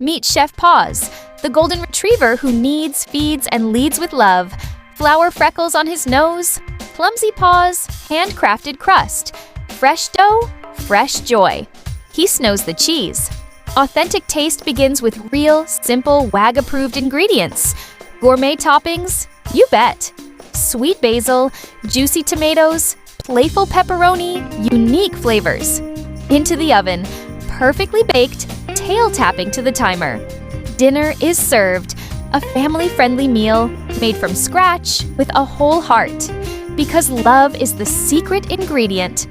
Meet Chef Paws, the golden retriever who needs, feeds, and leads with love. Flower freckles on his nose, clumsy paws, handcrafted crust. Fresh dough, fresh joy. He snows the cheese. Authentic taste begins with real, simple, WAG-approved ingredients. Gourmet toppings? You bet. Sweet basil, juicy tomatoes, playful pepperoni, unique flavors. Into the oven, perfectly baked, tail-tapping to the timer. Dinner is served, a family-friendly meal made from scratch with a whole heart. Because love is the secret ingredient